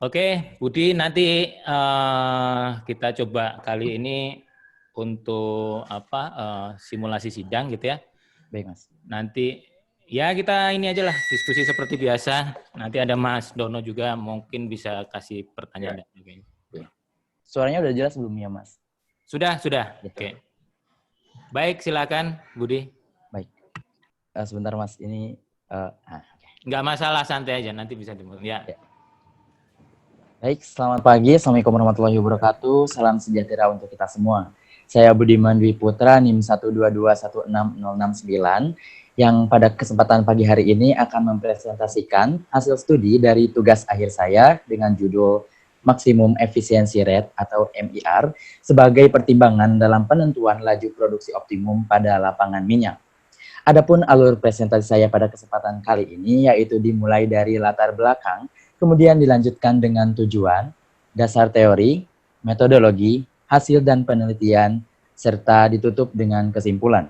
Oke, Budi, nanti kita coba kali ini untuk simulasi sidang gitu ya. Baik, Mas. Nanti ya kita ini aja lah diskusi seperti biasa. Nanti ada Mas Dono juga mungkin bisa kasih pertanyaan. Ya. Suaranya udah jelas belum ya, Mas? Sudah. Ya. Oke. Baik, silakan Budi. Baik. Sebentar, Mas. Ini Nggak masalah, santai aja. Nanti bisa dimulai. Ya. Baik, selamat pagi. Assalamualaikum warahmatullahi wabarakatuh. Salam sejahtera untuk kita semua. Saya Budiman Dwi Putra, NIM 122160069, yang pada kesempatan pagi hari ini akan mempresentasikan hasil studi dari tugas akhir saya dengan judul Maximum Efficiency Rate atau MIR sebagai pertimbangan dalam penentuan laju produksi optimum pada lapangan minyak. Adapun alur presentasi saya pada kesempatan kali ini yaitu dimulai dari latar belakang, kemudian dilanjutkan dengan tujuan, dasar teori, metodologi, hasil dan penelitian, serta ditutup dengan kesimpulan.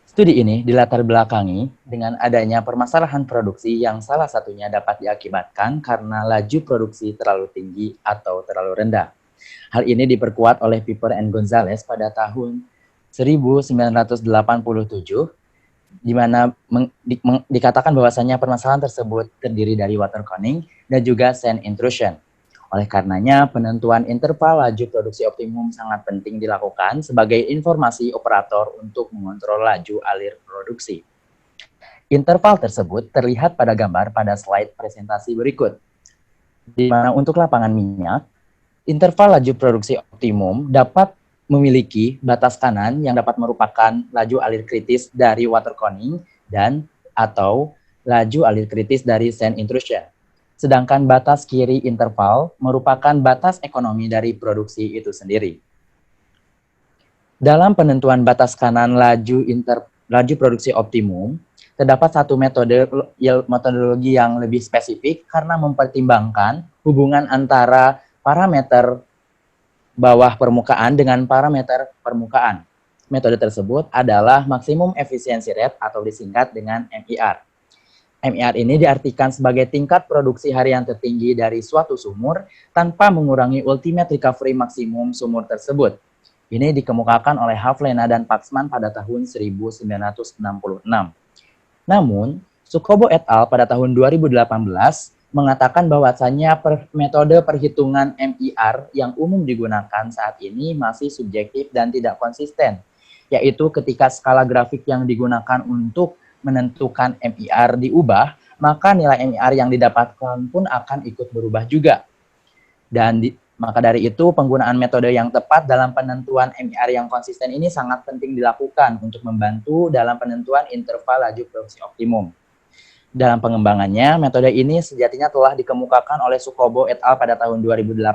Studi ini dilatar belakangi dengan adanya permasalahan produksi yang salah satunya dapat diakibatkan karena laju produksi terlalu tinggi atau terlalu rendah. Hal ini diperkuat oleh Piper and Gonzalez pada tahun 1987, di mana dikatakan bahwasannya permasalahan tersebut terdiri dari water conning dan juga sand intrusion. Oleh karenanya, penentuan interval laju produksi optimum sangat penting dilakukan sebagai informasi operator untuk mengontrol laju alir produksi. Interval tersebut terlihat pada gambar pada slide presentasi berikut, di mana untuk lapangan minyak, interval laju produksi optimum dapat memiliki batas kanan yang dapat merupakan laju alir kritis dari water conning dan atau laju alir kritis dari sand intrusion. Sedangkan batas kiri interval merupakan batas ekonomi dari produksi itu sendiri. Dalam penentuan batas kanan laju produksi optimum, terdapat satu metodologi yang lebih spesifik karena mempertimbangkan hubungan antara parameter bawah permukaan dengan parameter permukaan. Metode tersebut adalah Maximum Efficiency Rate atau disingkat dengan MIR. MIR ini diartikan sebagai tingkat produksi harian tertinggi dari suatu sumur tanpa mengurangi ultimate recovery maksimum sumur tersebut. Ini dikemukakan oleh Havlena dan Paxman pada tahun 1966. Namun, Sukobo et al. Pada tahun 2018 mengatakan bahwasannya metode perhitungan MIR yang umum digunakan saat ini masih subjektif dan tidak konsisten, yaitu ketika skala grafik yang digunakan untuk menentukan MIR diubah, maka nilai MIR yang didapatkan pun akan ikut berubah juga. Maka dari itu, penggunaan metode yang tepat dalam penentuan MIR yang konsisten ini sangat penting dilakukan untuk membantu dalam penentuan interval laju produksi optimum. Dalam pengembangannya, metode ini sejatinya telah dikemukakan oleh Sukobo et al. Pada tahun 2018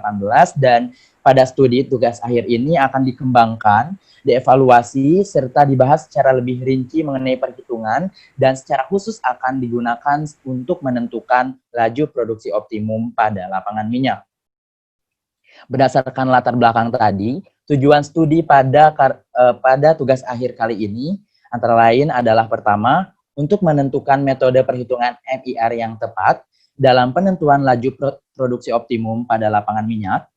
dan pada studi tugas akhir ini akan dikembangkan, dievaluasi, serta dibahas secara lebih rinci mengenai perhitungan dan secara khusus akan digunakan untuk menentukan laju produksi optimum pada lapangan minyak. Berdasarkan latar belakang tadi, tujuan studi pada tugas akhir kali ini antara lain adalah pertama, untuk menentukan metode perhitungan MIR yang tepat dalam penentuan laju produksi optimum pada lapangan minyak.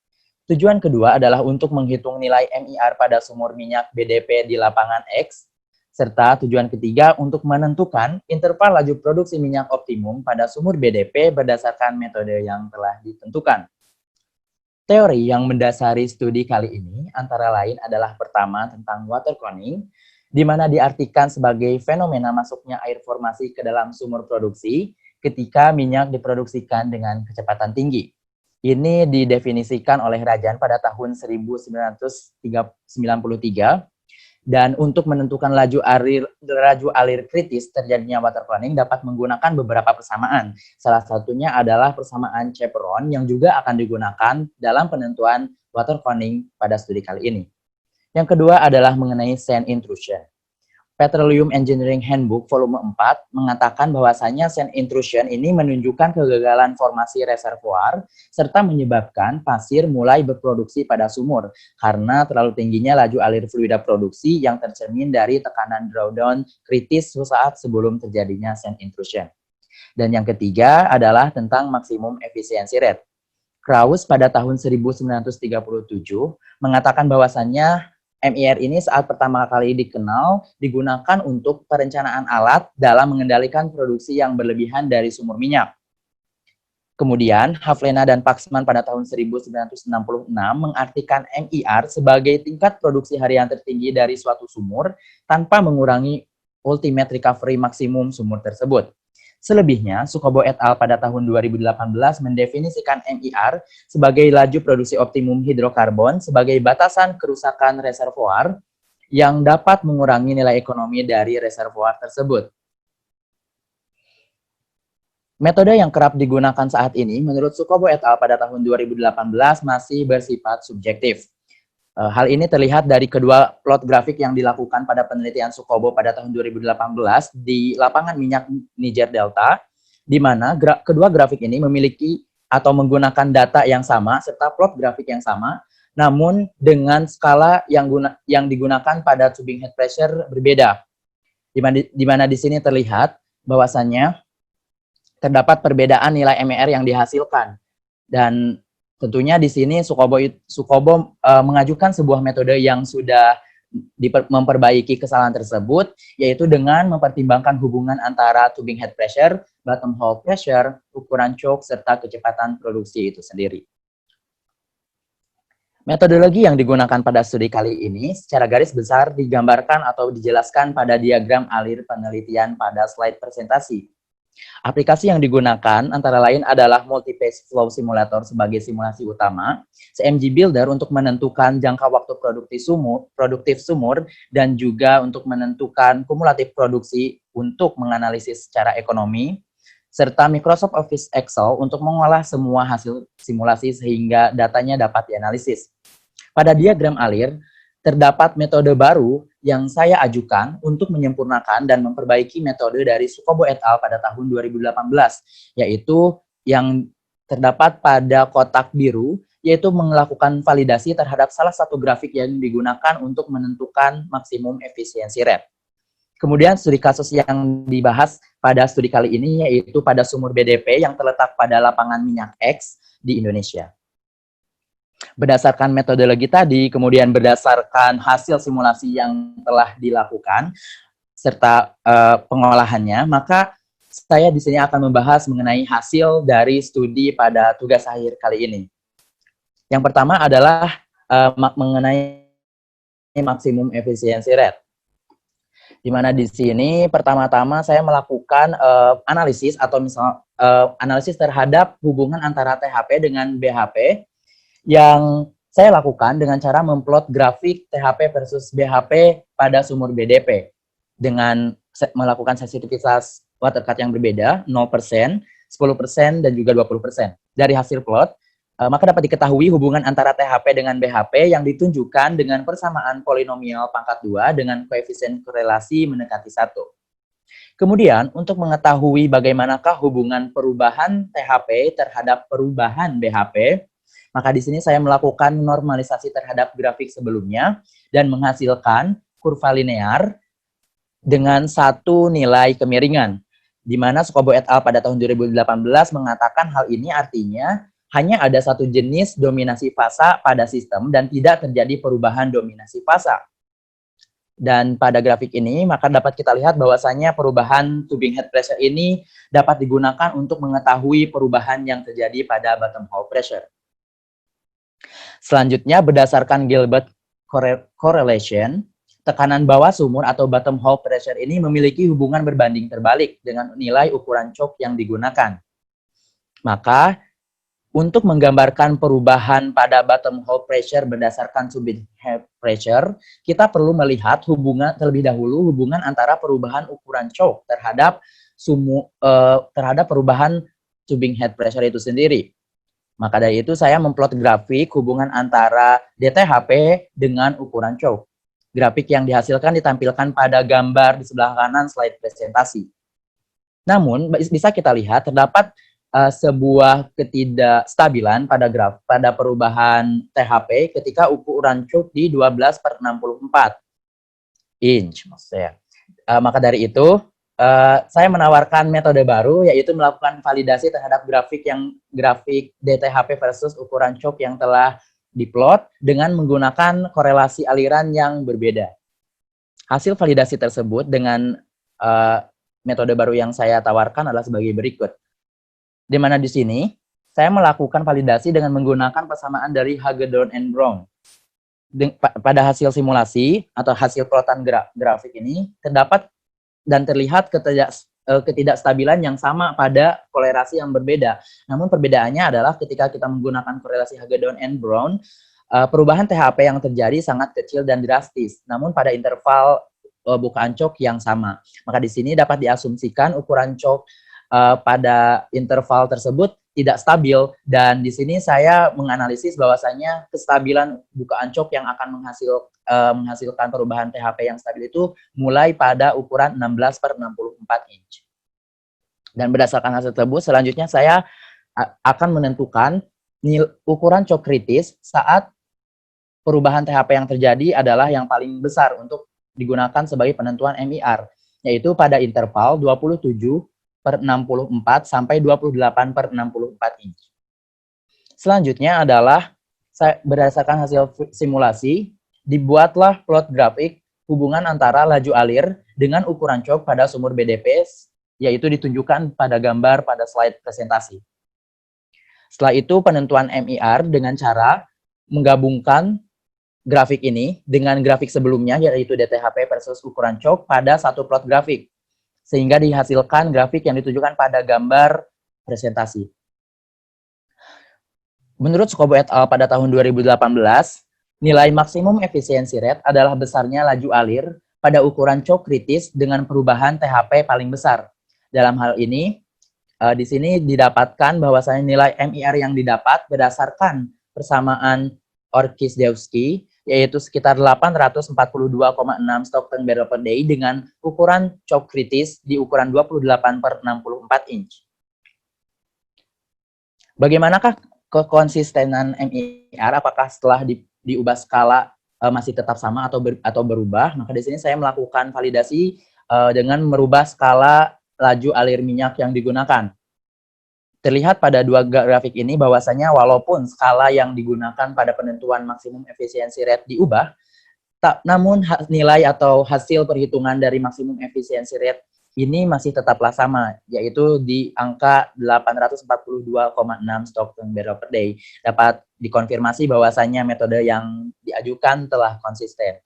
Tujuan kedua adalah untuk menghitung nilai MIR pada sumur minyak BDP di lapangan X. Serta tujuan ketiga untuk menentukan interval laju produksi minyak optimum pada sumur BDP berdasarkan metode yang telah ditentukan. Teori yang mendasari studi kali ini antara lain adalah pertama tentang water conning, di mana diartikan sebagai fenomena masuknya air formasi ke dalam sumur produksi ketika minyak diproduksikan dengan kecepatan tinggi. Ini didefinisikan oleh Rajan pada tahun 1993, dan untuk menentukan laju alir kritis terjadinya water conning dapat menggunakan beberapa persamaan. Salah satunya adalah persamaan Chevron yang juga akan digunakan dalam penentuan water conning pada studi kali ini. Yang kedua adalah mengenai sand intrusion. Petroleum Engineering Handbook volume 4 mengatakan bahwasanya sand intrusion ini menunjukkan kegagalan formasi reservoir serta menyebabkan pasir mulai berproduksi pada sumur karena terlalu tingginya laju alir fluida produksi yang tercermin dari tekanan drawdown kritis saat sebelum terjadinya sand intrusion. Dan yang ketiga adalah tentang maksimum efisiensi rate. Krauss pada tahun 1937 mengatakan bahwasannya MIR ini saat pertama kali dikenal digunakan untuk perencanaan alat dalam mengendalikan produksi yang berlebihan dari sumur minyak. Kemudian, Havlena dan Paxman pada tahun 1966 mengartikan MIR sebagai tingkat produksi harian tertinggi dari suatu sumur tanpa mengurangi ultimate recovery maksimum sumur tersebut. Selebihnya, Sukobo et al. Pada tahun 2018 mendefinisikan MIR sebagai laju produksi optimum hidrokarbon sebagai batasan kerusakan reservoir yang dapat mengurangi nilai ekonomi dari reservoir tersebut. Metode yang kerap digunakan saat ini menurut Sukobo et al. Pada tahun 2018 masih bersifat subjektif. Hal ini terlihat dari kedua plot grafik yang dilakukan pada penelitian Sukobo pada tahun 2018 di lapangan minyak Niger Delta, di mana kedua grafik ini memiliki atau menggunakan data yang sama serta plot grafik yang sama, namun dengan skala yang digunakan pada tubing head pressure berbeda. Di mana di sini terlihat bahwasannya terdapat perbedaan nilai MIR yang dihasilkan. Dan tentunya di sini Sukobo mengajukan sebuah metode yang sudah memperbaiki kesalahan tersebut, yaitu dengan mempertimbangkan hubungan antara tubing head pressure, bottom hole pressure, ukuran choke, serta kecepatan produksi itu sendiri. Metodologi yang digunakan pada studi kali ini secara garis besar digambarkan atau dijelaskan pada diagram alir penelitian pada slide presentasi. Aplikasi yang digunakan antara lain adalah Multi-Phase Flow Simulator sebagai simulasi utama, CMG Builder untuk menentukan jangka waktu produktif sumur, dan juga untuk menentukan kumulatif produksi untuk menganalisis secara ekonomi, serta Microsoft Office Excel untuk mengolah semua hasil simulasi sehingga datanya dapat dianalisis. Pada diagram alir, terdapat metode baru yang saya ajukan untuk menyempurnakan dan memperbaiki metode dari Sukobo et al. Pada tahun 2018, yaitu yang terdapat pada kotak biru, yaitu melakukan validasi terhadap salah satu grafik yang digunakan untuk menentukan maksimum efisiensi rate. Kemudian studi kasus yang dibahas pada studi kali ini yaitu pada sumur BDP yang terletak pada lapangan minyak X di Indonesia. Berdasarkan metodologi tadi, kemudian berdasarkan hasil simulasi yang telah dilakukan, serta pengolahannya, maka saya di sini akan membahas mengenai hasil dari studi pada tugas akhir kali ini. Yang pertama adalah mengenai maksimum efisiensi rate. Di mana di sini pertama-tama saya melakukan analisis atau analisis terhadap hubungan antara THP dengan BHP yang saya lakukan dengan cara memplot grafik THP versus BHP pada sumur BDP dengan melakukan sensitivitas water cut yang berbeda, 0%, 10%, dan juga 20%. Dari hasil plot, maka dapat diketahui hubungan antara THP dengan BHP yang ditunjukkan dengan persamaan polinomial pangkat 2 dengan koefisien korelasi mendekati 1. Kemudian, untuk mengetahui bagaimanakah hubungan perubahan THP terhadap perubahan BHP, maka di sini saya melakukan normalisasi terhadap grafik sebelumnya dan menghasilkan kurva linear dengan satu nilai kemiringan, di mana Sukobo et al. Pada tahun 2018 mengatakan hal ini artinya hanya ada satu jenis dominasi fasa pada sistem dan tidak terjadi perubahan dominasi fasa. Dan pada grafik ini, maka dapat kita lihat bahwasannya perubahan tubing head pressure ini dapat digunakan untuk mengetahui perubahan yang terjadi pada bottom hole pressure. Selanjutnya, berdasarkan Gilbert correlation, tekanan bawah sumur atau bottom hole pressure ini memiliki hubungan berbanding terbalik dengan nilai ukuran choke yang digunakan. Maka, untuk menggambarkan perubahan pada bottom hole pressure berdasarkan tubing head pressure, kita perlu melihat terlebih dahulu hubungan antara perubahan ukuran choke terhadap perubahan tubing head pressure itu sendiri. Maka dari itu saya memplot grafik hubungan antara DTHP dengan ukuran choke. Grafik yang dihasilkan ditampilkan pada gambar di sebelah kanan slide presentasi. Namun bisa kita lihat terdapat sebuah ketidakstabilan pada perubahan THP ketika ukuran choke di 12/64 inch maksudnya. Maka dari itu saya menawarkan metode baru, yaitu melakukan validasi terhadap grafik DTHP versus ukuran chalk yang telah diplot dengan menggunakan korelasi aliran yang berbeda. Hasil validasi tersebut dengan metode baru yang saya tawarkan adalah sebagai berikut. Di mana di sini saya melakukan validasi dengan menggunakan persamaan dari Hagedorn and Brown. Pada hasil simulasi atau hasil plotan grafik ini terdapat dan terlihat ketidakstabilan yang sama pada korelasi yang berbeda. Namun perbedaannya adalah ketika kita menggunakan korelasi Hagedorn and Brown, perubahan THP yang terjadi sangat kecil dan drastis. Namun pada interval bukaan chalk yang sama. Maka di sini dapat diasumsikan ukuran chalk pada interval tersebut tidak stabil, dan di sini saya menganalisis bahwasanya kestabilan bukaan chalk yang akan menghasilkan perubahan THP yang stabil itu mulai pada ukuran 16/64 inch. Dan berdasarkan hasil tersebut, selanjutnya saya akan menentukan ukuran chalk kritis saat perubahan THP yang terjadi adalah yang paling besar untuk digunakan sebagai penentuan MIR, yaitu pada interval 27/64 sampai 28/64 inch. Selanjutnya adalah berdasarkan hasil simulasi, dibuatlah plot grafik hubungan antara laju alir dengan ukuran chalk pada sumur BDP, yaitu ditunjukkan pada gambar pada slide presentasi. Setelah itu penentuan MIR dengan cara menggabungkan grafik ini dengan grafik sebelumnya, yaitu DTHP versus ukuran chalk pada satu plot grafik, sehingga dihasilkan grafik yang ditunjukkan pada gambar presentasi. Menurut Scobbo et al. Pada tahun 2018, nilai maksimum efisiensi rate adalah besarnya laju alir pada ukuran chalk kritis dengan perubahan THP paling besar. Dalam hal ini, di sini didapatkan bahwasanya nilai MIR yang didapat berdasarkan persamaan Orkish-Dewski, yaitu sekitar 842,6 Stockton barrel per day dengan ukuran chalk kritis di ukuran 28/64 inch. Bagaimanakah kekonsistenan MIR? Apakah setelah diubah skala masih tetap sama atau berubah? Maka di sini saya melakukan validasi dengan merubah skala laju alir minyak yang digunakan. Terlihat pada dua grafik ini bahwasanya walaupun skala yang digunakan pada penentuan maksimum efisiensi rate diubah, namun nilai atau hasil perhitungan dari maksimum efisiensi rate ini masih tetaplah sama, yaitu di angka 842,6 Stockton barrel per day. Dapat dikonfirmasi bahwasanya metode yang diajukan telah konsisten.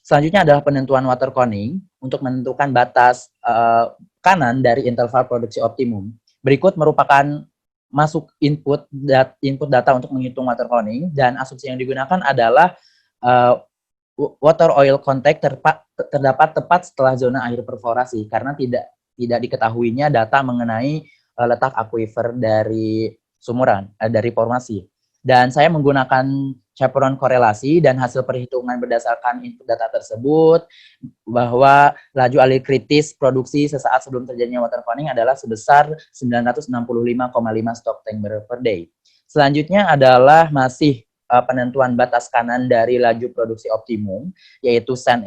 Selanjutnya adalah penentuan water coning untuk menentukan batas kanan dari interval produksi optimum. Berikut merupakan masuk input data untuk menghitung water coning, dan asumsi yang digunakan adalah water oil contact terdapat tepat setelah zona air perforasi, karena tidak diketahuinya data mengenai letak aquifer dari sumuran, dari formasi. Dan saya menggunakan chaperone korelasi dan hasil perhitungan berdasarkan input data tersebut bahwa laju alir kritis produksi sesaat sebelum terjadinya water coning adalah sebesar 965,5 Stockton barrel per day. Selanjutnya adalah masih penentuan batas kanan dari laju produksi optimum, yaitu sand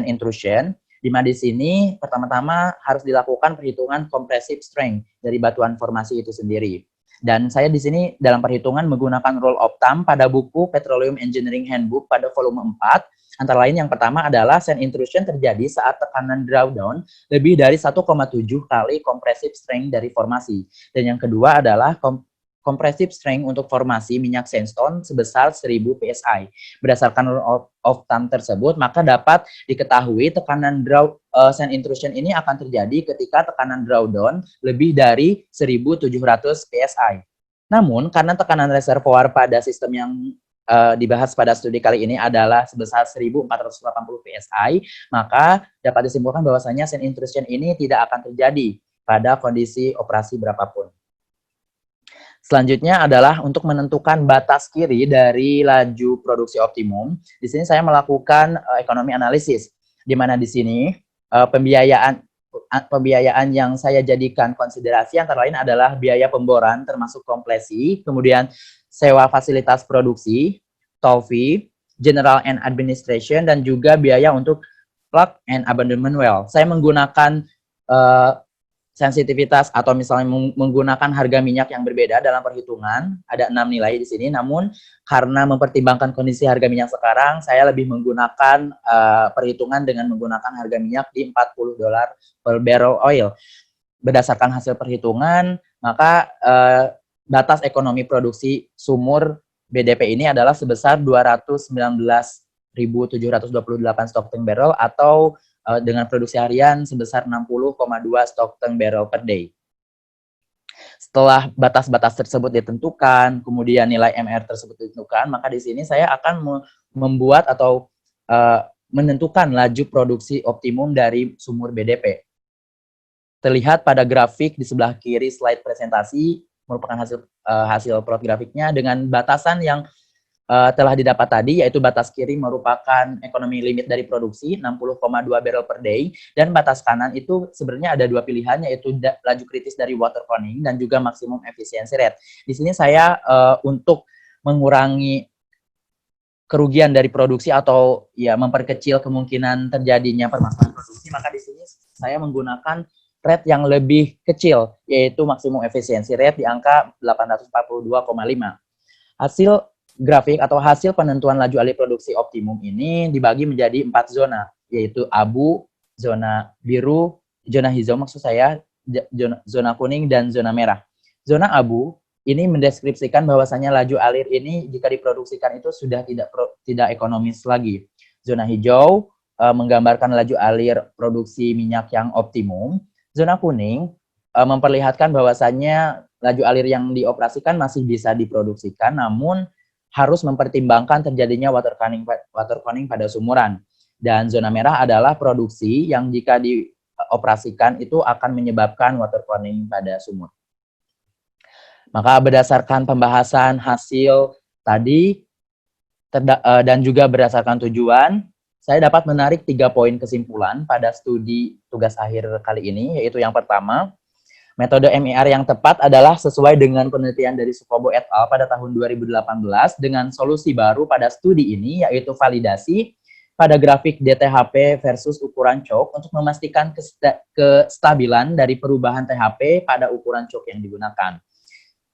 intrusion, di mana di sini pertama-tama harus dilakukan perhitungan compressive strength dari batuan formasi itu sendiri. Dan saya di sini dalam perhitungan menggunakan rule of thumb pada buku Petroleum Engineering Handbook pada volume 4. Antara lain yang pertama adalah sand intrusion terjadi saat tekanan drawdown lebih dari 1,7 kali compressive strength dari formasi. Dan yang kedua adalah compressive strength untuk formasi minyak sandstone sebesar 1000 psi. Berdasarkan rule of thumb tersebut, maka dapat diketahui tekanan sand intrusion ini akan terjadi ketika tekanan drawdown lebih dari 1700 psi. Namun, karena tekanan reservoir pada sistem yang dibahas pada studi kali ini adalah sebesar 1480 psi, maka dapat disimpulkan bahwasanya sand intrusion ini tidak akan terjadi pada kondisi operasi berapapun. Selanjutnya adalah untuk menentukan batas kiri dari laju produksi optimum. Di sini saya melakukan ekonomi analisis, di mana di sini pembiayaan yang saya jadikan konsiderasi antara lain adalah biaya pemboran termasuk kompresi, kemudian sewa fasilitas produksi, toll fee, general and administration, dan juga biaya untuk plug and abandonment well. Saya menggunakan eh, sensitivitas atau misalnya menggunakan harga minyak yang berbeda dalam perhitungan. Ada 6 nilai di sini, namun karena mempertimbangkan kondisi harga minyak sekarang, saya lebih menggunakan perhitungan dengan menggunakan harga minyak di $40 per barrel oil. Berdasarkan hasil perhitungan, maka batas ekonomi produksi sumur BDP ini adalah sebesar 219.728 stok tank barrel atau dengan produksi harian sebesar 60,2 stok tank barrel per day. Setelah batas-batas tersebut ditentukan, kemudian nilai MR tersebut ditentukan, maka di sini saya akan membuat atau menentukan laju produksi optimum dari sumur BDP. Terlihat pada grafik di sebelah kiri slide presentasi, merupakan hasil plot grafiknya dengan batasan yang telah didapat tadi, yaitu batas kiri merupakan ekonomi limit dari produksi 60,2 barrel per day, dan batas kanan itu sebenarnya ada dua pilihan, yaitu laju kritis dari water conning dan juga maksimum efficiency rate. Di sini saya untuk mengurangi kerugian dari produksi atau ya memperkecil kemungkinan terjadinya permasalahan produksi, maka di sini saya menggunakan rate yang lebih kecil, yaitu maksimum efficiency rate di angka 842,5. Hasil grafik atau hasil penentuan laju alih produksi optimum ini dibagi menjadi 4 zona, yaitu abu, zona biru, zona hijau maksud saya, zona kuning, dan zona merah. Zona abu ini mendeskripsikan bahwasanya laju alir ini jika diproduksikan itu sudah tidak ekonomis lagi. Zona hijau menggambarkan laju alir produksi minyak yang optimum. Zona kuning memperlihatkan bahwasanya laju alir yang dioperasikan masih bisa diproduksikan, namun harus mempertimbangkan terjadinya water conning pada sumuran. Dan zona merah adalah produksi yang jika dioperasikan itu akan menyebabkan water conning pada sumur. Maka berdasarkan pembahasan hasil tadi dan juga berdasarkan tujuan, saya dapat menarik 3 poin kesimpulan pada studi tugas akhir kali ini, yaitu yang pertama, metode MIR yang tepat adalah sesuai dengan penelitian dari Sukobo et al. Pada tahun 2018 dengan solusi baru pada studi ini, yaitu validasi pada grafik DTHP versus ukuran cok untuk memastikan kestabilan dari perubahan THP pada ukuran cok yang digunakan.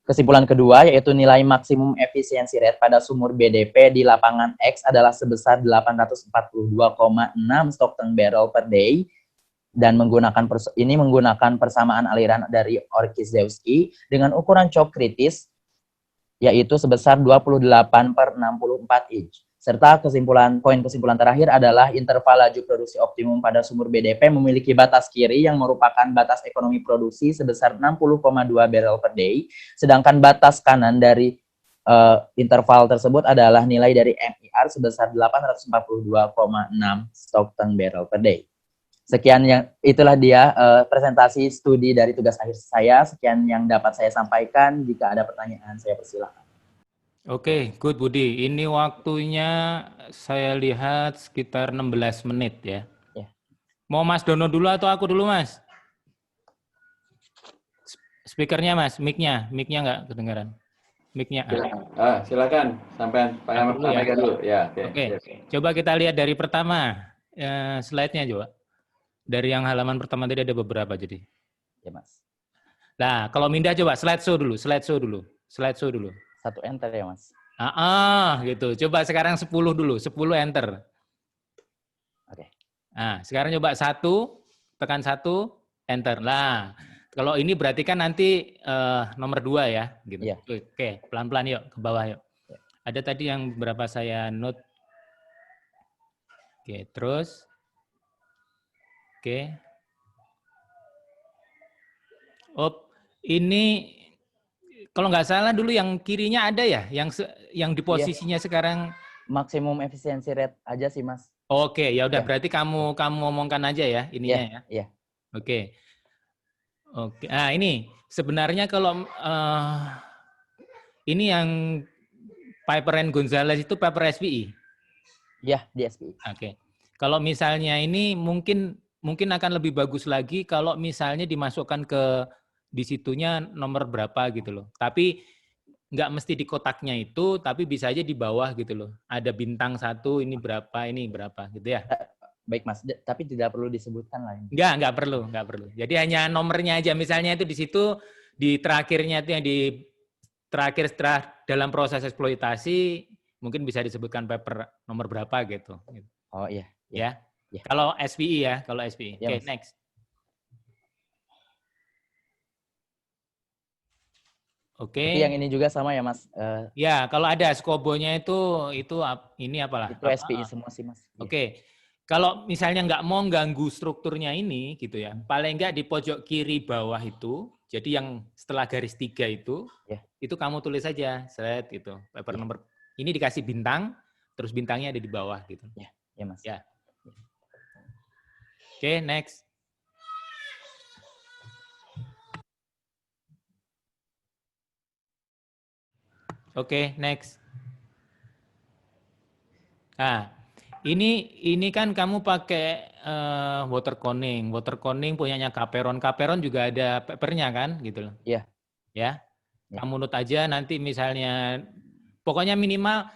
Kesimpulan kedua, yaitu nilai maksimum efisiensi rate pada sumur BDP di lapangan X adalah sebesar 842,6 stok tank barrel per day, dan menggunakan persamaan aliran dari Orkiszewski dengan ukuran cok kritis, yaitu sebesar 28/64 inch. Serta poin kesimpulan terakhir adalah interval laju produksi optimum pada sumur BDP memiliki batas kiri yang merupakan batas ekonomi produksi sebesar 60,2 barrel per day, sedangkan batas kanan dari interval tersebut adalah nilai dari MIR sebesar 842,6 stok tank barrel per day. Sekian itulah dia presentasi studi dari tugas akhir saya. Sekian yang dapat saya sampaikan. Jika ada pertanyaan, saya persilakan. Oke, good Budi. Ini waktunya saya lihat sekitar 16 menit ya. Mau Mas Dono dulu atau aku dulu, Mas? Speakernya, Mas, mic-nya nggak kedengaran. Mic-nya. Silakan, sampaikan dulu. Ya, Oke. Coba kita lihat dari pertama slide-nya coba. Dari yang halaman pertama tadi ada beberapa jadi. Ya, Mas. Nah, kalau Minda coba slideshow dulu. Satu enter ya, Mas. Gitu. Coba sekarang 10 dulu, 10 enter. Oke. Nah, sekarang coba 1, tekan 1, enter. Nah, kalau ini berarti kan nanti nomor 2 ya, gitu. Ya. Oke, pelan-pelan yuk ke bawah yuk. Ya. Ada tadi yang berapa saya note. Oke, terus. Oke. Ini kalau nggak salah dulu yang kirinya ada ya, yang di posisinya sekarang maksimum efisiensi rate aja sih, Mas. Oke, ya udah berarti kamu ngomongkan aja ya ininya ya. Iya. Oke. Nah, ini sebenarnya kalau ini yang Piper and Gonzalez itu paper SPI. Iya, di SPI. Oke. Kalau misalnya ini mungkin akan lebih bagus lagi kalau misalnya dimasukkan ke di situnya nomor berapa gitu loh. Tapi nggak mesti di kotaknya itu, tapi bisa aja di bawah gitu loh. Ada bintang 1, ini berapa gitu ya. Baik Mas, tapi tidak perlu disebutkan lah. Nggak perlu. Jadi hanya nomornya aja, misalnya itu di situ, di terakhirnya itu yang di terakhir setelah dalam proses eksploitasi, mungkin bisa disebutkan paper nomor berapa gitu. Oh iya. Ya. Ya. Kalau SPI ya, kalau SPI. Ya, Oke, Mas. next. Oke. Berarti yang ini juga sama ya Mas? Ya, kalau ada skobonya itu ini apalah? Itu SPI semua sih Mas. Oke. Kalau misalnya nggak mau ganggu strukturnya ini gitu ya, paling nggak di pojok kiri bawah itu, jadi yang setelah garis 3 itu kamu tulis saja, set gitu, paper nomor ini dikasih bintang, terus bintangnya ada di bawah gitu. Ya Mas. Ya. Oke, next. Oke, next. Nah, ini kan kamu pakai water conning. Water conning punyanya Caperon. Caperon juga ada papernya kan, gitu loh. Iya. Ya. Kamu note aja nanti misalnya, pokoknya minimal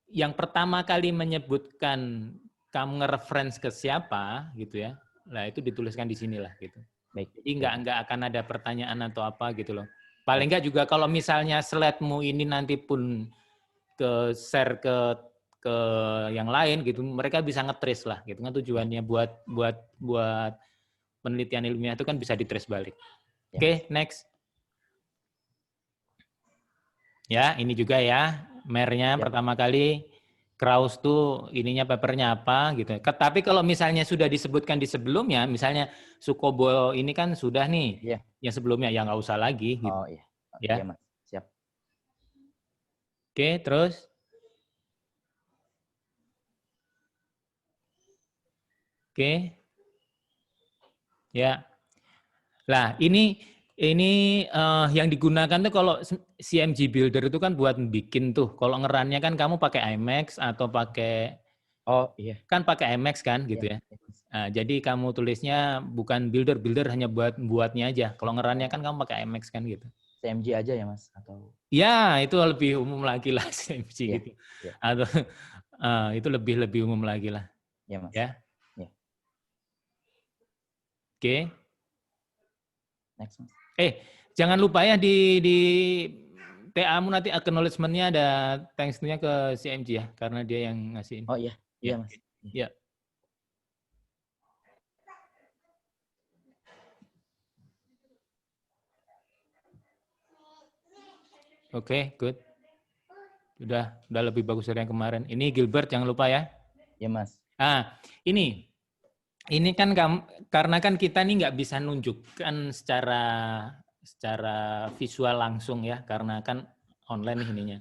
yang pertama kali menyebutkan kamu nge-reference ke siapa, gitu ya. Nah, itu dituliskan di sinilah, gitu. Baik. Jadi nggak akan ada pertanyaan atau apa gitu loh. Paling nggak juga kalau misalnya slide-mu ini nanti pun ke share ke yang lain gitu, mereka bisa nge-trace lah gitu kan, tujuannya buat penelitian ilmiah itu kan bisa di-trace balik. Oke, next. Ya, ini juga ya, mernya pertama kali Krauss tuh ininya papernya apa gitu. Tapi kalau misalnya sudah disebutkan di sebelumnya, misalnya Sukobo ini kan sudah nih, yang sebelumnya ya nggak usah lagi gitu. Oh iya. Ya. Iya Mas, siap. Oke, terus. Oke. Ya. Lah, ini yang digunakan tuh kalau CMG Builder itu kan buat bikin tuh. Kalau ngerannya kan kamu pakai IMAX atau pakai kan pakai IMAX kan gitu ya. Nah, jadi kamu tulisnya bukan builder hanya buatnya aja. Kalau ngerannya kan kamu pakai IMAX kan gitu. CMG aja ya Mas atau? Ya, itu lebih umum lagi lah CMG gitu. Atau itu lebih umum lagi lah. Ya Mas. Ya. Oke. Next Mas. Jangan lupa ya di TA-mu nanti acknowledgement-nya ada thanks-nya ke CMG ya, karena dia yang ngasihin. Oh iya, iya Mas. Ya. Oke, good. Udah lebih bagus dari yang kemarin. Ini Gilbert, jangan lupa ya. Ya Mas. Ini kan karena kan kita nih nggak bisa nunjukkan secara visual langsung ya, karena kan online ininya.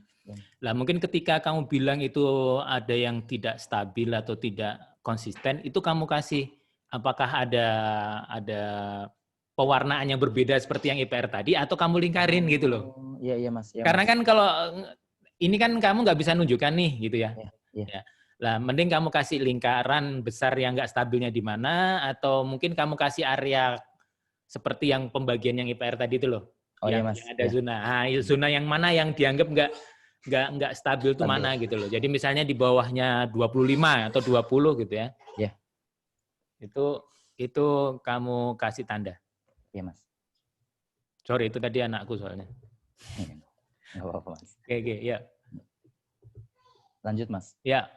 Lah mungkin ketika kamu bilang itu ada yang tidak stabil atau tidak konsisten, itu kamu kasih apakah ada pewarnaan yang berbeda seperti yang IPR tadi atau kamu lingkarin gitu loh. Iya Mas. Karena kan kalau ini kan kamu nggak bisa nunjukkan nih gitu ya. Iya. Lah mending kamu kasih lingkaran besar yang nggak stabilnya di mana, atau mungkin kamu kasih area seperti yang pembagian yang IPR tadi itu loh. Yang ada zona. Nah, zona yang mana yang dianggap nggak stabil itu mana gitu loh. Jadi misalnya di bawahnya 25 atau 20 gitu ya. Iya. Itu kamu kasih tanda. Iya Mas. Sorry, itu tadi anakku soalnya. Nggak apa-apa Mas. Oke, ya. Lanjut Mas. Ya.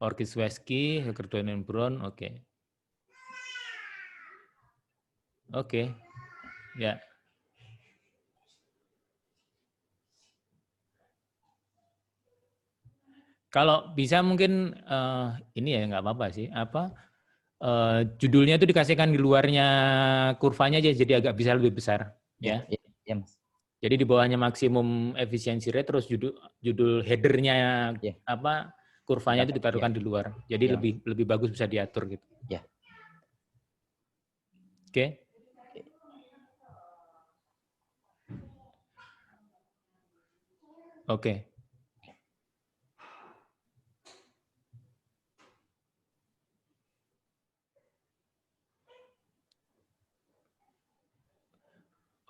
Orkisweski, Hekerdonian Brown, oke. Oke, ya. Kalau bisa mungkin ini ya nggak apa-apa sih. Judulnya itu dikasihkan di luarnya kurvanya aja, jadi agak bisa lebih besar. Ya. Iya Mas. Jadi di bawahnya maksimum efisiensi rate, terus judul headernya kurvanya itu ditaruhkan di luar. Jadi lebih bagus bisa diatur gitu. Ya. Oke. Oke.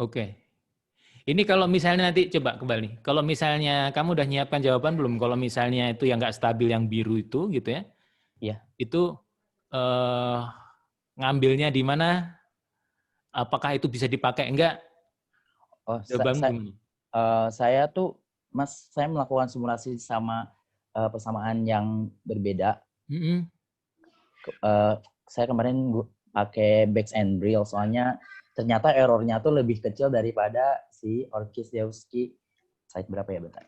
Oke. Ini kalau misalnya nanti coba kembali. Kalau misalnya kamu udah nyiapkan jawaban belum? Kalau misalnya itu yang nggak stabil yang biru itu gitu ya? Iya. Itu ngambilnya di mana? Apakah itu bisa dipakai enggak? Oh, Jawabanmu gimana? saya tuh, Mas, saya melakukan simulasi sama persamaan yang berbeda. Saya kemarin pakai Bax and Brill, soalnya ternyata errornya tuh lebih kecil daripada si Orkies-Dewski. Site berapa ya, bentar.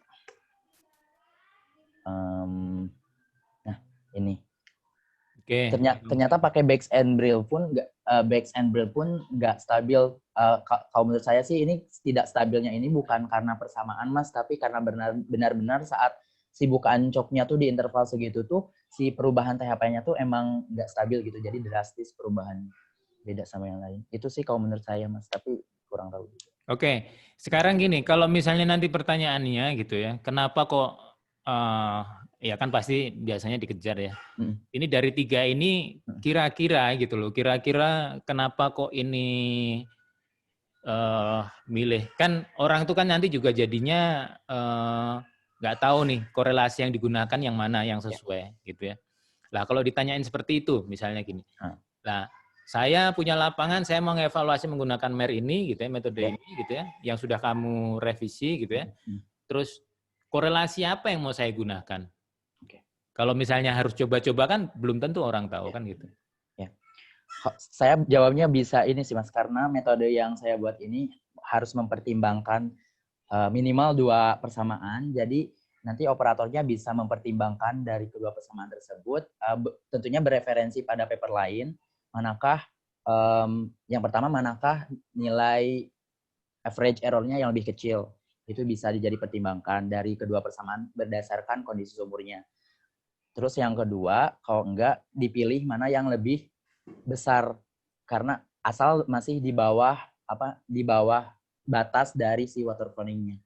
Nah, ini. Oke. Ternyata pakai Bax and Brill pun nggak stabil. Kalau menurut saya sih ini tidak stabilnya ini bukan karena persamaan, Mas, tapi karena benar-benar saat si bukaan coknya tuh di interval segitu tuh si perubahan THP-nya tuh emang nggak stabil gitu, jadi drastis perubahan, beda sama yang lain. Itu sih kalau menurut saya, Mas, tapi kurang tahu. Oke, sekarang gini, kalau misalnya nanti pertanyaannya gitu ya, kenapa kok ya kan pasti biasanya dikejar ya. Ini dari 3 ini kira-kira gitu loh, kira-kira kenapa kok ini milih, kan orang itu kan nanti juga jadinya nggak tahu nih korelasi yang digunakan yang mana yang sesuai gitu ya. Lah kalau ditanyain seperti itu misalnya gini, lah saya punya lapangan, saya mau ngevaluasi menggunakan MER ini gitu ya, metode ini gitu ya, yang sudah kamu revisi gitu ya. Terus korelasi apa yang mau saya gunakan? Kalau misalnya harus coba-coba kan belum tentu orang tahu kan gitu. Saya jawabnya bisa ini sih, Mas, karena metode yang saya buat ini harus mempertimbangkan minimal 2 persamaan. Jadi nanti operatornya bisa mempertimbangkan dari kedua persamaan tersebut, tentunya bereferensi pada paper lain, manakah yang pertama manakah nilai average error-nya yang lebih kecil. Itu bisa jadi pertimbangkan dari kedua persamaan berdasarkan kondisi sumurnya. Terus yang kedua, kalau enggak dipilih mana yang lebih besar, karena asal masih di bawah batas dari si waterfalling-nya.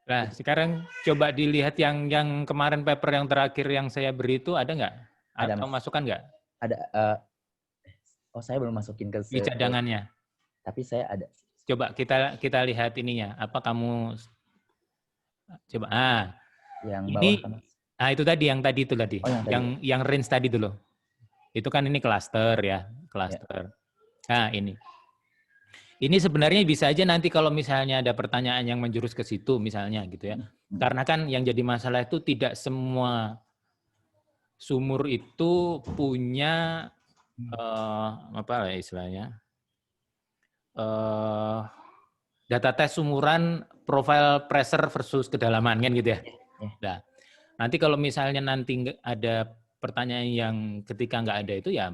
Nah, sekarang coba dilihat yang kemarin paper yang terakhir yang saya beri itu ada nggak? Ada, Atau Mas. masukan nggak? Ada. Saya belum masukin ke Di cadangannya. Tapi saya ada. Coba kita lihat ininya. Apa kamu coba? Yang Ini bawah kan, Mas? itu tadi yang tadi itu tadi. Oh, yang range tadi dulu. Itu kan ini cluster ya, cluster. Nah, ini. Ini sebenarnya bisa aja nanti kalau misalnya ada pertanyaan yang menjurus ke situ misalnya gitu ya. Karena kan yang jadi masalah itu tidak semua sumur itu punya apa ya istilahnya? Data tes sumuran profile pressure versus kedalaman kan gitu ya. Nah, nanti kalau misalnya nanti ada pertanyaan yang ketika nggak ada itu ya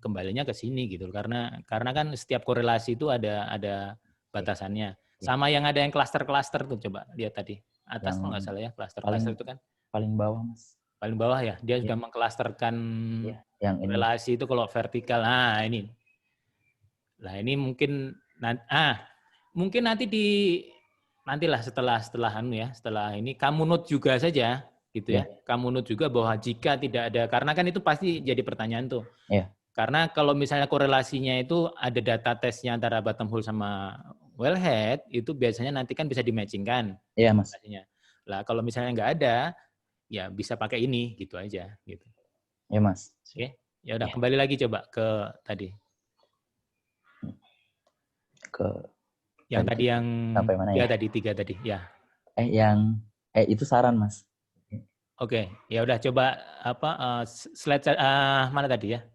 kembalinya ke sini gitu, karena kan setiap korelasi itu ada batasannya. Sama yang ada yang klaster-klaster tuh, coba lihat tadi atas kalau nggak salah ya, klaster-klaster itu kan paling bawah, Mas. Paling bawah ya, dia sudah mengklasterkan yang korelasi itu kalau vertikal. Nah ini, mungkin mungkin nantilah setelah ini kamu note juga saja gitu ya. Kamu note juga bahwa jika tidak ada, karena kan itu pasti jadi pertanyaan tuh. Karena kalau misalnya korelasinya itu ada data tesnya antara bottom hole sama wellhead, itu biasanya nanti kan bisa di-matching-kan. Iya, Mas. Lah kalau misalnya nggak ada, ya bisa pakai ini gitu aja gitu. Ya, Mas. Oke. Ya udah, kembali lagi coba ke tadi. Yang tadi yang sampai mana ya? Tadi 3 tadi, ya. Itu saran, Mas. Oke, ya udah coba slide mana tadi ya?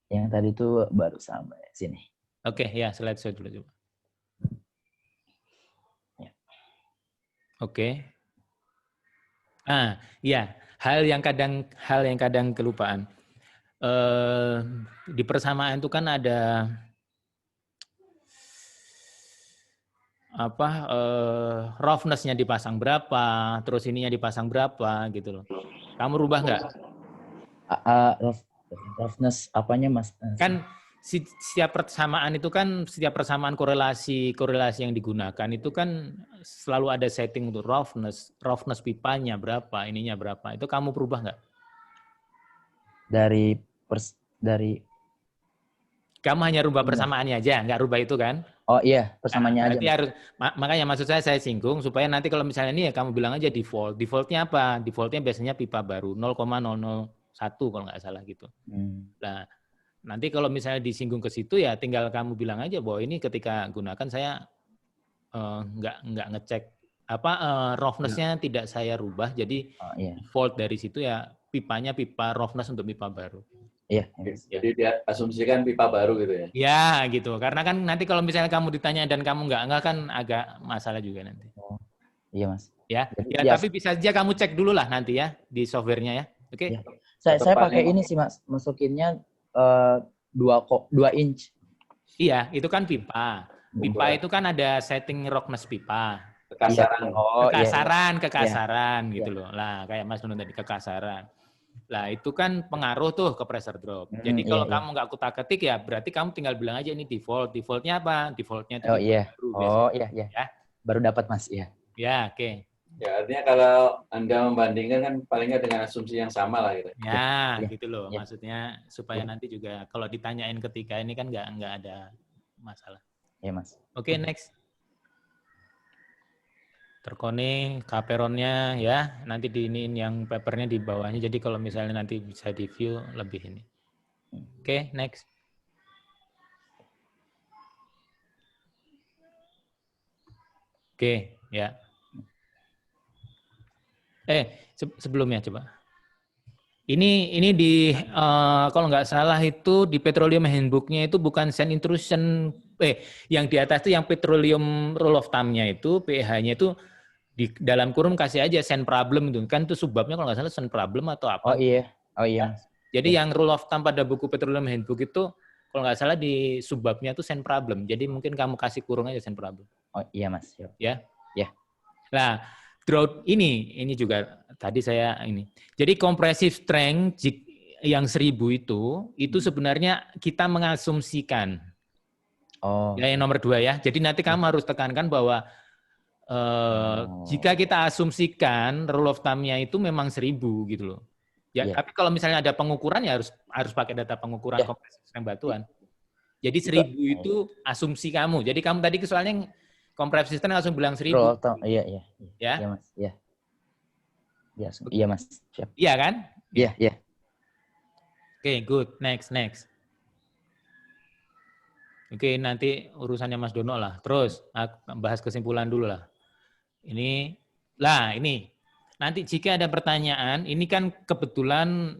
Yang tadi itu baru sampai sini. Oke, ya slide dulu coba. Oke. Ya, hal yang kadang kelupaan. Di persamaan itu kan ada roughness-nya dipasang berapa, terus ininya dipasang berapa gitu loh. Kamu rubah nggak? Roughness apanya, Mas? Kan setiap persamaan itu kan, setiap persamaan korelasi yang digunakan itu kan selalu ada setting untuk roughness pipanya berapa, ininya berapa. Itu kamu berubah nggak? Dari kamu hanya rubah persamaannya aja, nggak rubah itu kan? Oh iya, persamanya aja. Berarti harus, makanya maksud saya singgung supaya nanti kalau misalnya ini ya kamu bilang aja default. Defaultnya apa? Defaultnya biasanya pipa baru 0,001 kalau nggak salah gitu. Nah, nanti kalau misalnya disinggung ke situ ya tinggal kamu bilang aja bahwa ini ketika gunakan saya nggak ngecek roughness-nya tidak saya rubah. Jadi default dari situ ya pipanya pipa roughness untuk pipa baru. Iya. Jadi dia asumsikan pipa baru gitu ya? Ya gitu, karena kan nanti kalau misalnya kamu ditanya dan kamu nggak kan agak masalah juga nanti. Oh, iya Mas. Ya, Jadi, ya tapi bisa aja kamu cek dulu lah nanti ya di softwarenya ya, oke? Ya. Saya pakai ini sih Mas, masukinnya 2 inch. Iya, itu kan pipa. Pipa itu kan ada setting roughness pipa. Kekasaran. Oh, kekasaran gitu loh. Lah kayak Mas Nunun tadi kekasaran. Lah itu kan pengaruh tuh ke pressure drop. Jadi kalau kamu nggak kutak-ketik ya berarti kamu tinggal bilang aja ini default. Defaultnya apa? Defaultnya itu baru iya. Ya. Baru dapat Mas, iya. Ya, oke. Ya, artinya kalau Anda membandingkan kan palingnya dengan asumsi yang sama lah gitu. Ya, gitu loh. Maksudnya supaya nanti juga kalau ditanyain ketika ini kan nggak ada masalah. Iya, Mas. Oke, next. Terkoning, kaperonnya ya, nanti diiniin yang papernya di bawahnya. Jadi kalau misalnya nanti bisa di view lebih ini. Oke, next. Oke, ya. Sebelumnya coba. Ini di kalau nggak salah itu di Petroleum Handbook-nya itu bukan sand intrusion. Yang di atas itu yang Petroleum Rule of Thumb-nya itu PH-nya itu di dalam kurung kasih aja sand problem itu kan itu subbabnya kalau nggak salah sand problem atau apa. Oh iya. Jadi yang Rule of Thumb pada buku Petroleum Handbook itu kalau nggak salah di subbabnya itu sand problem. Jadi mungkin kamu kasih kurung aja sand problem. Oh iya Mas. Ya. Ya. Nah, drought ini juga tadi saya ini. Jadi compressive strength yang 1000 itu sebenarnya kita mengasumsikan. Oh. Ya, yang nomor 2 ya. Jadi nanti kamu harus tekankan bahwa jika kita asumsikan rule of thumb-nya itu memang 1000 gitu loh. Ya, tapi kalau misalnya ada pengukuran ya harus pakai data pengukuran compressive strength batuan. Jadi 1000 itu asumsi kamu. Jadi kamu tadi soalnya compressive strength langsung bilang 1000. Iya. Ya? Iya Mas, iya. Iya Mas. Siap. Iya kan? Iya. Oke, good. Next. Oke, nanti urusannya Mas Dono lah. Terus bahas kesimpulan dulu lah. Ini. Nanti jika ada pertanyaan, ini kan kebetulan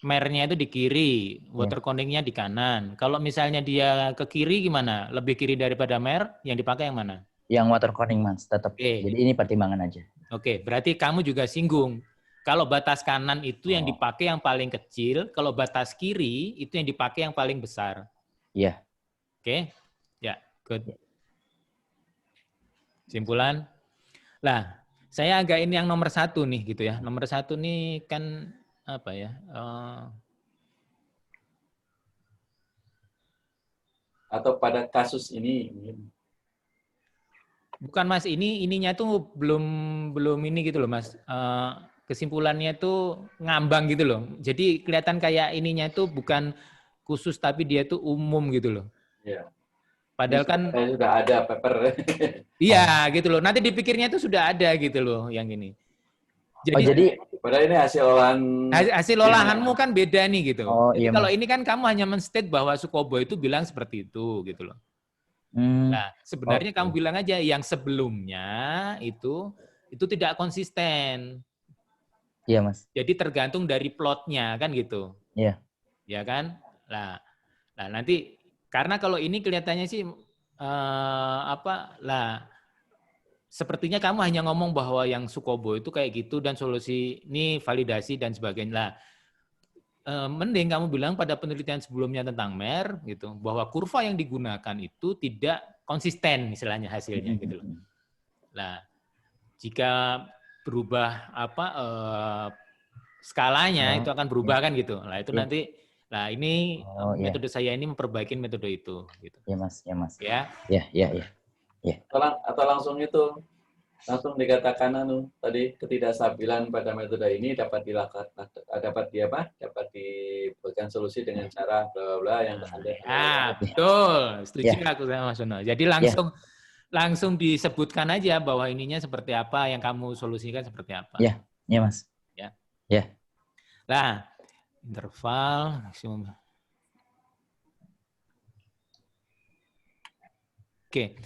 mernya itu di kiri, water connecting-nya di kanan. Kalau misalnya dia ke kiri gimana? Lebih kiri daripada mer, yang dipakai yang mana? Yang water connecting Mas, tetap. Jadi ini pertimbangan aja. Oke, berarti kamu juga singgung. Kalau batas kanan itu yang dipakai yang paling kecil, kalau batas kiri itu yang dipakai yang paling besar. Iya. Oke, ya, good. Simpulan. Lah, saya agak ini yang nomor 1 nih gitu ya. Nomor 1 nih kan apa ya? Atau pada kasus ini. Bukan Mas, ininya tuh belum ini gitu loh Mas. Kesimpulannya tuh ngambang gitu loh. Jadi kelihatan kayak ininya tuh bukan khusus tapi dia tuh umum gitu loh. Iya. Padahal kan sudah ada paper. Iya, gitu loh. Nanti dipikirnya itu sudah ada gitu loh yang ini. Jadi padahal ini hasil olahanmu kan beda nih gitu. Jadi iya, kalau ini kan kamu hanya men-state bahwa Sukobo itu bilang seperti itu gitu loh. Nah, sebenarnya kamu bilang aja yang sebelumnya itu tidak konsisten. Iya, Mas. Jadi tergantung dari plotnya kan gitu. Iya. Ya kan? Nah nanti karena kalau ini kelihatannya sih sepertinya kamu hanya ngomong bahwa yang Sukobo itu kayak gitu dan solusi ini validasi dan sebagainya. Lah, mending kamu bilang pada penelitian sebelumnya tentang MER gitu bahwa kurva yang digunakan itu tidak konsisten istilahnya hasilnya gitu loh. Nah, jika berubah skalanya itu akan berubah kan gitu. Nah, itu nanti ini metode saya ini memperbaiki metode itu gitu. Iya, Mas. Ya. Iya. Atau langsung itu langsung dikatakan tadi ketidakstabilan pada metode ini dapat diberikan solusi dengan cara bla bla bla yang Anda. Betul. Setuju aku sama Mas Dono. Jadi Ya. langsung disebutkan aja bahwa ininya seperti apa, yang kamu solusikan seperti apa. Ya, ya Mas. Ya. Ya. Nah, interval maksimum. Oke.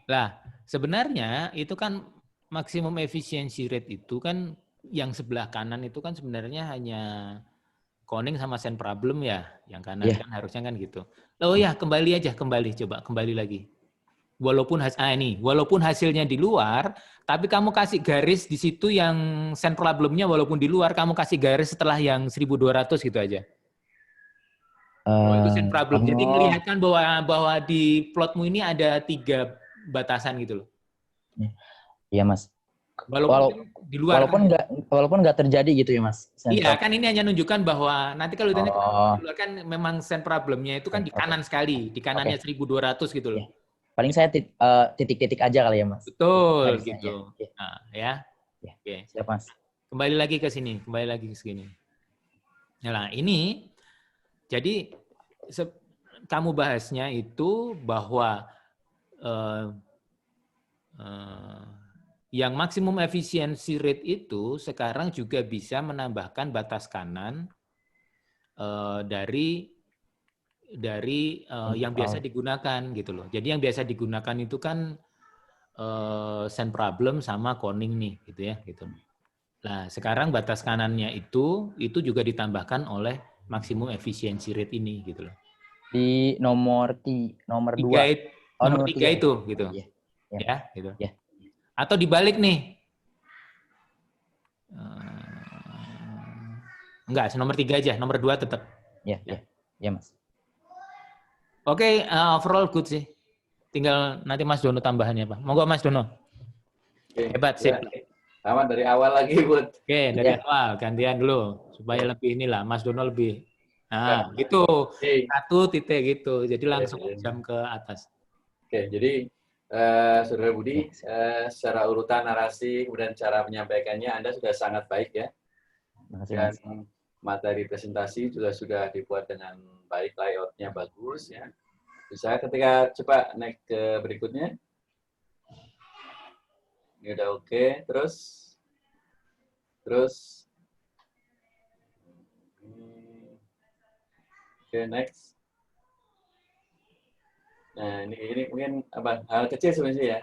Lah, sebenarnya itu kan maksimum efficiency rate itu kan yang sebelah kanan itu kan sebenarnya hanya Koning sama send problem ya, yang kanan kan harusnya kan gitu. Oh ya, kembali lagi. Walaupun hasilnya di luar, tapi kamu kasih garis di situ yang send problemnya walaupun di luar, kamu kasih garis setelah yang 1200 gitu aja. Itu send problem. Jadi melihatkan bahwa di plotmu ini ada 3 batasan gitu loh. Iya Mas. Walaupun di luar. Walaupun nggak terjadi gitu ya Mas. Iya, kan ini hanya menunjukkan bahwa nanti kalau ditanya di luar kan memang send problemnya itu kan di kanan sekali, di kanannya 1200 gitu loh. Paling saya titik-titik aja kali ya Mas. Betul gitu. Nah, ya. Oke. Siap Mas. Kembali lagi ke sini. Nah, ini jadi kamu bahasnya itu bahwa yang maksimum efisiensi rate itu sekarang juga bisa menambahkan batas kanan dari yang biasa digunakan gitu loh. Jadi yang biasa digunakan itu kan send problem sama Koning nih gitu ya gitu. Nah, sekarang batas kanannya itu juga ditambahkan oleh maksimum efisiensi rate ini gitu loh. Di nomor 2. Nomor 3 itu gitu. Ya, gitu. Ya. Atau dibalik nih. Enggak, nomor 3 aja, nomor 2 tetap. Ya Mas. Oke, overall good sih. Tinggal nanti Mas Dono tambahannya, Pak. Monggo Mas Dono. Hebat sih. Sama dari awal lagi, Bud. Oke, dari awal gantian dulu supaya lebih inilah Mas Dono lebih. Nah, gitu. 1 titik gitu. Jadi langsung jam ke atas. Oke, jadi Saudara Budi, secara urutan narasi kemudian cara menyampaikannya Anda sudah sangat baik ya. Dan materi presentasi juga sudah dibuat dengan baik, layoutnya bagus ya. Bisa ketika coba naik ke berikutnya. Ini udah oke. Terus oke, next. Nah, ini mungkin hal kecil sebenarnya ya.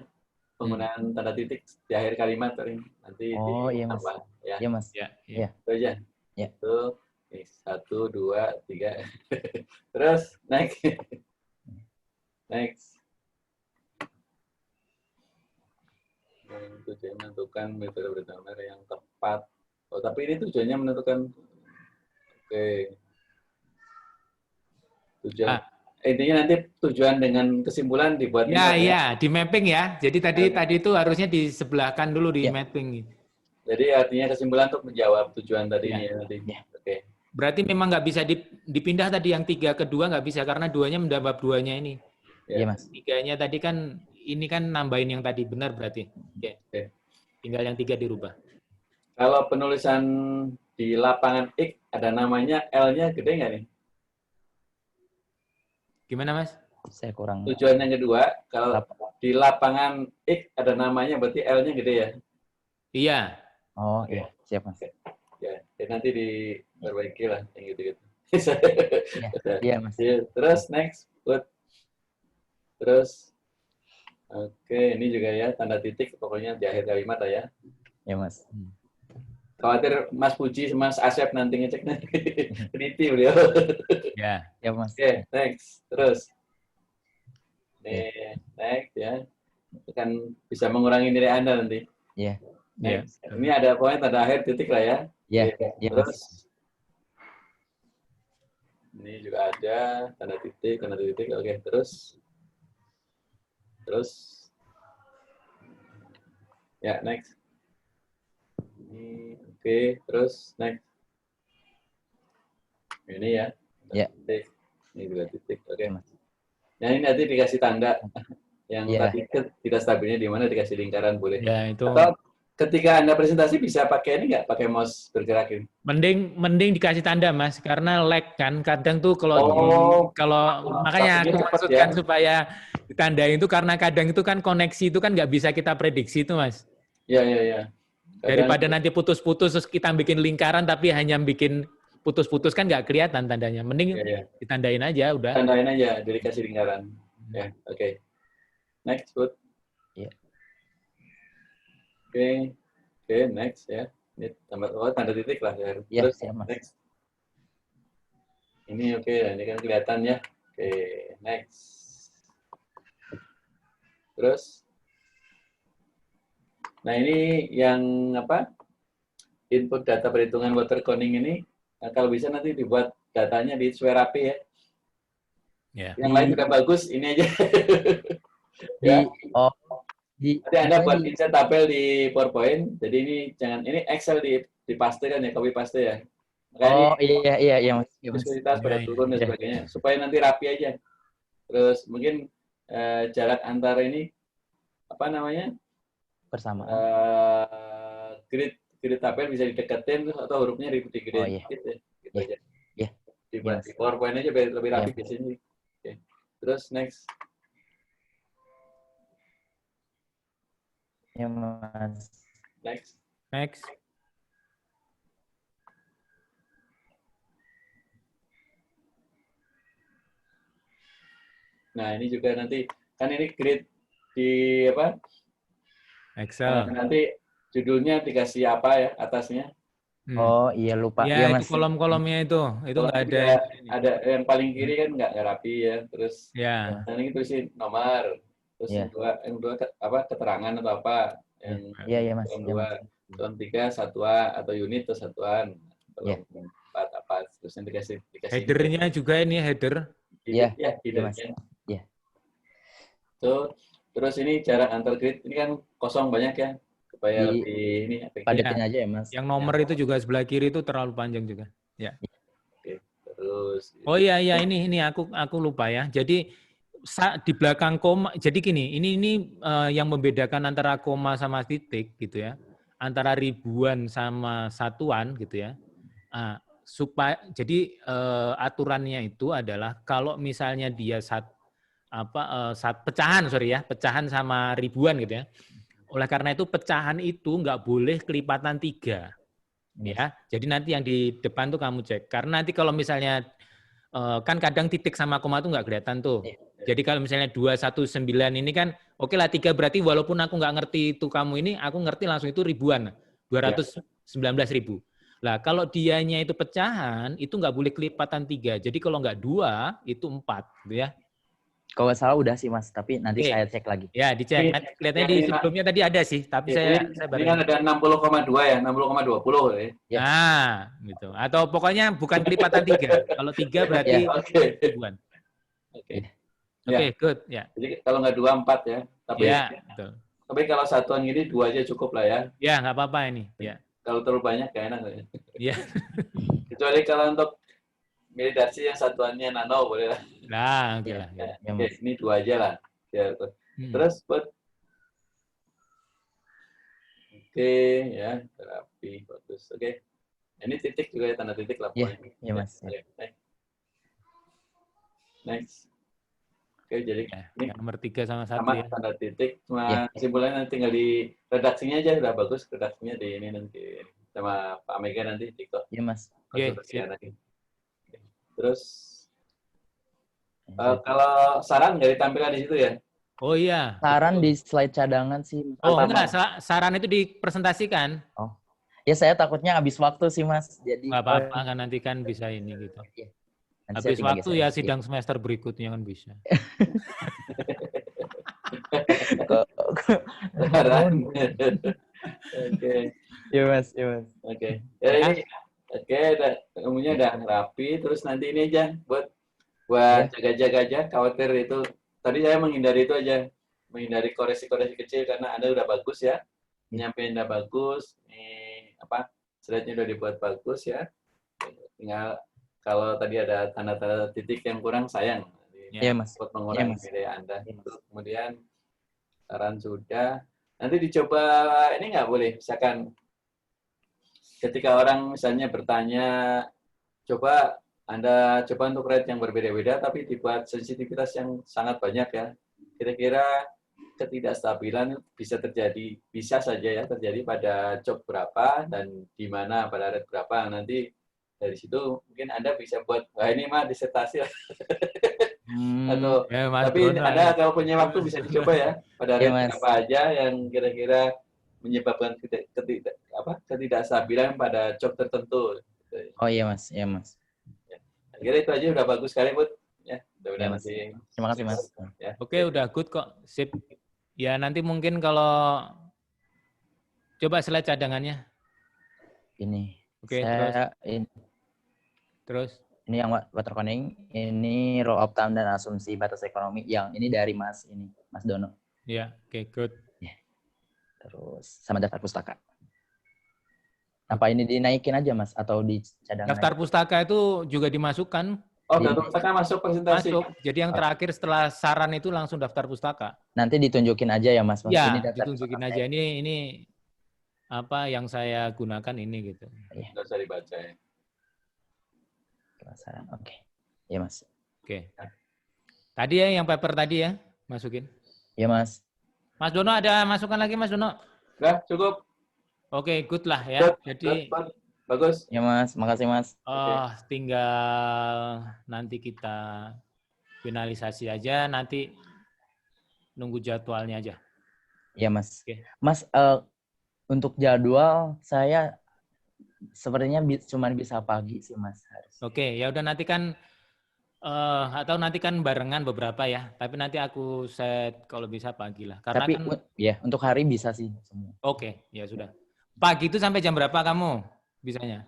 Penggunaan tanda titik di akhir kalimat nanti ditambah ya. Iya Mas. Itu aja. Ya. Itu 1, 2, 3. Terus next. Tujuannya menentukan metode bergambar yang tepat. Oh, tapi ini tujuannya menentukan. Oke. Tujuan. Intinya nanti tujuan dengan kesimpulan dibuat. Di mapping ya. Jadi tadi itu harusnya disebelahkan dulu di mapping. Jadi artinya kesimpulan untuk menjawab tujuan tadi ini ya nanti. Oke. Berarti memang nggak bisa dipindah tadi yang 3 ke 2 nggak bisa karena 2-nya menjawab 2-nya ini. Iya Mas. 3-nya tadi kan ini kan nambahin yang tadi benar berarti. Oke. Tinggal yang 3 dirubah. Kalau penulisan di lapangan X ada namanya L-nya gede nggak nih? Gimana Mas? Saya kurang. Tujuan yang kedua, kalau di lapangan X ada namanya berarti L-nya gede ya? Iya. Oh iya, siap Mas. Ya, nanti diperbaiki lah yang gitu-gitu. Iya Mas. Terus next, terus, oke, ini juga ya tanda titik pokoknya di akhir kalimat lah ya. Ya Mas. Khawatir Mas Puji sama Mas Asep nanti ngecek teliti beliau. Ya Mas. Oke, next, terus. Next ya. Itu kan bisa mengurangi nilai Anda nanti. Iya. Next. Ini ada poin tanda akhir titik lah ya. Iya. Terus. Ini juga ada tanda titik. Oke, terus. Ya, next. Ini oke, terus next. Ini ya. Ya. Titik. Ini juga titik. Oke. Nah, ini nanti dikasih tanda. Yang Iya. tadi tidak stabilnya di mana dikasih lingkaran boleh. Ya, itu Atau ketika Anda presentasi bisa pakai ini nggak? Pakai mouse bergerakin? mending dikasih tanda, Mas, karena lag kan. Kadang tuh kalau Oh, makanya tapi aku cepat maksudkan ya. supaya ditandain itu karena kadang itu kan koneksi itu kan nggak bisa kita prediksi itu, Mas. Iya, iya, iya. Kadang, Daripada nanti putus-putus terus kita bikin lingkaran tapi hanya bikin putus-putus kan nggak kelihatan tandanya. Mending iya, iya. ditandain aja udah. Tandain aja, dikasih lingkaran. Ya, oke. Next, good. Iya. Oke, next ya. Ini tambah tanda titik lah ya. Iya, Terus siap, Mas. next. Ini oke, ini kan kelihatan ya. Oke, next. Terus, nah ini yang apa? Input data perhitungan water coning ini, nah kalau bisa nanti dibuat datanya di sesuai rapi ya. Ya. Yang lain udah bagus, ini aja. Di Ya. Nanti Anda buat insert tabel di PowerPoint. Jadi ini jangan, ini Excel dipaste kan ya, copy paste ya. Makanya iya, Mas. Iya, Mas. visualitas pada Iya, turun dan iya. sebagainya. Supaya nanti rapi aja. Terus mungkin jarak antara ini apa namanya? Bersamaan. Grid tabel bisa dideketin terus atau hurufnya digedein Oh, iya. gitu ya. Gitu Iya. aja. Iya. Dibuat Iya, di PowerPoint aja biar lebih rapi Iya. biasanya. Oke. Terus next. Iya, Mas. Next. Next. Nah, ini juga nanti kan ini grid di apa? Excel. Nanti judulnya dikasih apa ya atasnya? Oh, iya, lupa. Ya, Iya, itu Mas. kolom-kolomnya itu Kalau nggak ada. ada yang paling kiri kan nggak rapi ya. Terus Ya. nah ini tulisin nomor. Terus Iya. yang dua apa keterangan atau apa? Yang Iya, Mas. kolom Iya, dua, Mas. kolom tiga satuan atau unit atau satuan. Iya. Kolom empat apa? Terus yang dikasih Header-nya juga ini header. Iya. Ya, Iya, Mas. header-nya. Iya. So, terus ini jarak antar grid ini kan kosong banyak ya supaya lebih ini efektif. Padetin aja ya, Mas. Yang nomor itu juga sebelah kiri itu terlalu panjang juga. Ya. Oke, terus. Oh iya ini aku lupa ya. Jadi di belakang koma. Jadi gini, ini yang membedakan antara koma sama titik gitu ya. Antara ribuan sama satuan gitu ya. Supaya jadi aturannya itu adalah kalau misalnya dia pecahan sama ribuan gitu ya. Oleh karena itu pecahan itu nggak boleh kelipatan 3. Ya, jadi nanti yang di depan tuh kamu cek. Karena nanti kalau misalnya kan kadang titik sama koma tuh nggak kelihatan tuh. Jadi kalau misalnya 219 ini kan oke lah 3 berarti walaupun aku nggak ngerti itu kamu ini, aku ngerti langsung itu ribuan. 219.000. Lah kalau dianya itu pecahan itu nggak boleh kelipatan 3. Jadi kalau nggak 2 itu 4 gitu ya. Kalau nggak salah udah sih, Mas, tapi nanti saya cek lagi. Ya, dicek. Kelihatannya di sebelumnya tadi ada sih, tapi saya ini kan ada 60,2 ya, 60,20 ya. Nah, gitu. Atau pokoknya bukan kelipatan 3. Kalau 3 berarti ribuan. Oke, good. Ya. Jadi kalau nggak 2, 4 ya. Tapi betul. Tapi kalau satuan gini 2 aja cukup lah ya. Ya, nggak apa-apa ini. Ya. Kalau terlalu banyak kayak enak ya. Iya. Kecuali kalau untuk militasi yang satuannya nano boleh lah. Nah, oke lah. Oke, ini 2 aja lah. Ya, terus buat oke ya, rapi, bagus. Oke. Ini titik juga ya, tanda titik lah. Iya, Mas. Next. Oke, jadi ini nomor 3 sama 1 sama ya. tanda titik, cuma kesimpulannya nanti tinggal di redaksinya aja udah bagus, redaksinya di ini nanti sama Pak Mega nanti TikTok. Iya, Mas. Oke, siap. Terus kalau saran nggak ditampilkan di situ ya? Oh iya. Saran di slide cadangan sih. Oh enggak, saran itu dipresentasikan. Oh. Ya saya takutnya habis waktu sih, Mas. Jadi nggak apa-apa kan nanti kan bisa ini gitu. Habis waktu ya sidang semester berikutnya kan bisa. Oke. Iya, Mas. Iya, Mas. Oke. Ya ini umumnya udah rapi, terus nanti ini aja buat jaga-jaga aja, khawatir itu. Tadi saya menghindari itu aja, menghindari koreksi-koreksi kecil karena Anda udah bagus ya. Nyampein udah bagus, slide-nya udah dibuat bagus ya. Tinggal kalau tadi ada tanda-tanda titik yang kurang sayang. Iya, Mas. Buat mengurangi nilai Anda. Kemudian saran sudah. Nanti dicoba ini nggak boleh, misalkan ketika orang misalnya bertanya, coba Anda coba untuk rate yang berbeda-beda, tapi dibuat sensitivitas yang sangat banyak ya. Kira-kira ketidakstabilan bisa saja ya terjadi pada job berapa dan di mana pada rate berapa. Nanti dari situ mungkin Anda bisa buat, wah ini mah disertasi lah. Atau Ya, Mas tapi Dono, Anda kalau punya waktu bisa dicoba ya pada Iya, rate Mas. berapa aja yang kira-kira menyebabkan ketidakstabilan pada job tertentu. Oh iya Mas, iya Mas. Kira itu aja udah bagus sekali, Bud. Ya, Iya, Mas. nanti. Terima kasih Mas. Ya. Oke, udah good kok. Sip. Ya, nanti mungkin kalau coba slide cadangannya. Ini. Oke, terus. Ini yang watercooling, ini roll of thumb dan asumsi batas ekonomi. Yang ini dari Mas Dono. Ya, oke, good. Terus sama daftar pustaka. Apa ini dinaikin aja Mas atau di cadangan? Daftar aja? pustaka itu juga dimasukkan. Oh, daftar pustaka masuk presentasi. Masuk. Jadi yang terakhir setelah saran itu langsung daftar pustaka. Nanti ditunjukin aja ya Mas. Ya, Ini daftar ditunjukin pustaka. aja. Ini apa yang saya gunakan ini gitu. Nggak usah dibaca ya. Saran. Oke. Iya Mas. Oke. Tadi ya yang paper tadi ya, masukin. Iya Mas. Mas Dono ada masukan lagi Mas Dono? Udah, cukup. Oke, good lah ya. Good, Jadi good, bagus. Iya Mas, makasih Mas. tinggal nanti kita finalisasi aja, nanti nunggu jadwalnya aja. Iya Mas. Oke. Mas, untuk jadwal saya sepertinya cuma bisa pagi sih Mas. Oke, ya udah nanti kan atau nanti kan barengan beberapa ya. Tapi nanti aku set kalau bisa pagi lah. Karena Tapi kan ya untuk hari bisa sih semua. oke, ya sudah. Pagi itu sampai jam berapa kamu bisanya?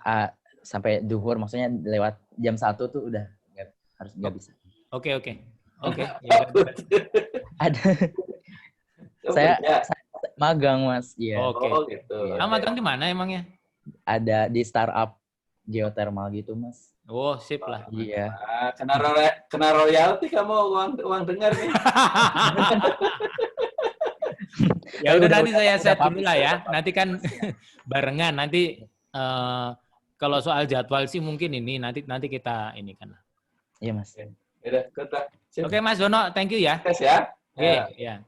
Sampai duhur, maksudnya lewat jam 1 tuh udah nggak bisa. Oke. Ya, Ada. saya magang Mas. Iya. Oke. Oh gitu. Kamu magang di mana emangnya? Ada di startup geothermal gitu Mas. Oh, sip lah. Iya. Kena royalti kamu uang dengar nih. Ya udah nanti saya set dulu lah ya. Nanti kan barengan. Nanti kalau soal jadwal sih mungkin ini nanti kita ini kan. Iya Mas. Udah, good lah. Oke Mas Dono, thank you ya. Tes ya. Oke, ya.